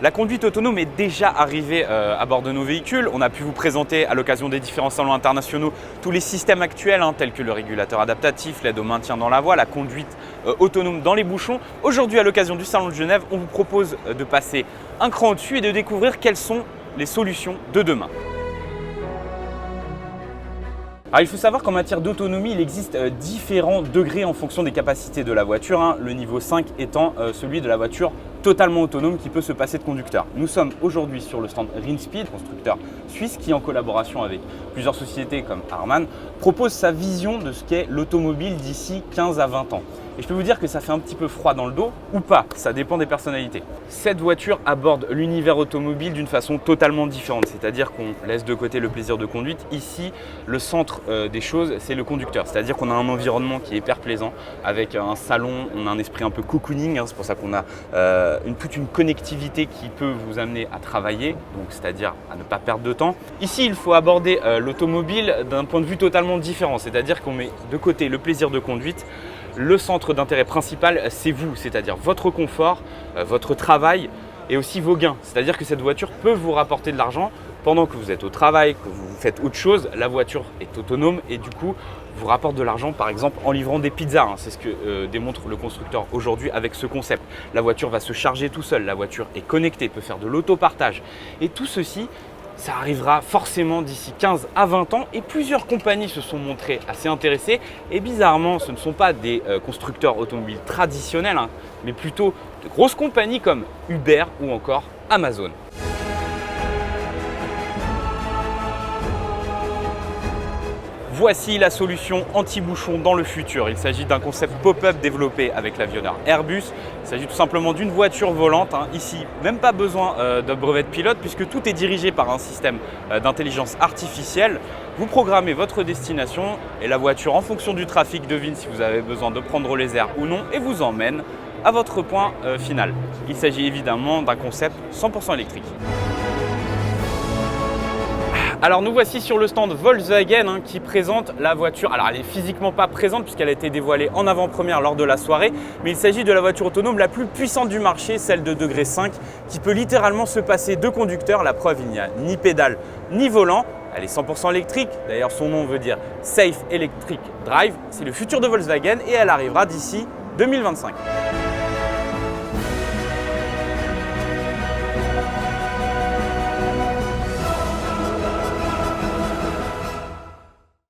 La conduite autonome est déjà arrivée à bord de nos véhicules. On a pu vous présenter à l'occasion des différents salons internationaux tous les systèmes actuels tels que le régulateur adaptatif, l'aide au maintien dans la voie, la conduite autonome dans les bouchons. Aujourd'hui, à l'occasion du Salon de Genève, on vous propose de passer un cran au-dessus et de découvrir quelles sont les solutions de demain. Alors, il faut savoir qu'en matière d'autonomie, il existe différents degrés en fonction des capacités de la voiture, le niveau 5 étant celui de la voiture totalement autonome qui peut se passer de conducteur. Nous sommes aujourd'hui sur le stand Rinspeed, constructeur suisse qui, en collaboration avec plusieurs sociétés comme Harman, propose sa vision de ce qu'est l'automobile d'ici 15 à 20 ans. Et je peux vous dire que ça fait un petit peu froid dans le dos ou pas, ça dépend des personnalités. Cette voiture aborde l'univers automobile d'une façon totalement différente, c'est-à-dire qu'on laisse de côté le plaisir de conduite. Ici, le centre des choses, c'est le conducteur, c'est-à-dire qu'on a un environnement qui est hyper plaisant avec un salon, on a un esprit un peu cocooning, c'est pour ça qu'on a toute une connectivité qui peut vous amener à travailler, donc c'est-à-dire à ne pas perdre de temps. Ici, il faut aborder l'automobile d'un point de vue totalement différent, c'est-à-dire qu'on met de côté le plaisir de conduite. Le centre d'intérêt principal, c'est vous, c'est-à-dire votre confort, votre travail et aussi vos gains. C'est-à-dire que cette voiture peut vous rapporter de l'argent pendant que vous êtes au travail, que vous faites autre chose. La voiture est autonome et du coup, vous rapporte de l'argent, par exemple, en livrant des pizzas. C'est ce que démontre le constructeur aujourd'hui avec ce concept. La voiture va se charger tout seul, la voiture est connectée, peut faire de l'autopartage. Et tout ceci, ça arrivera forcément d'ici 15 à 20 ans et plusieurs compagnies se sont montrées assez intéressées et bizarrement ce ne sont pas des constructeurs automobiles traditionnels mais plutôt de grosses compagnies comme Uber ou encore Amazon. Voici la solution anti-bouchon dans le futur. Il s'agit d'un concept pop-up développé avec l'avionneur Airbus. Il s'agit tout simplement d'une voiture volante. Ici, même pas besoin de brevet de pilote puisque tout est dirigé par un système d'intelligence artificielle. Vous programmez votre destination et la voiture, en fonction du trafic, devine si vous avez besoin de prendre les airs ou non et vous emmène à votre point final. Il s'agit évidemment d'un concept 100% électrique. Alors nous voici sur le stand Volkswagen qui présente la voiture. Alors elle n'est physiquement pas présente puisqu'elle a été dévoilée en avant-première lors de la soirée, mais il s'agit de la voiture autonome la plus puissante du marché, celle de degré 5, qui peut littéralement se passer de conducteur. La preuve, il n'y a ni pédale ni volant. Elle est 100% électrique, d'ailleurs son nom veut dire Safe Electric Drive. C'est le futur de Volkswagen et elle arrivera d'ici 2025.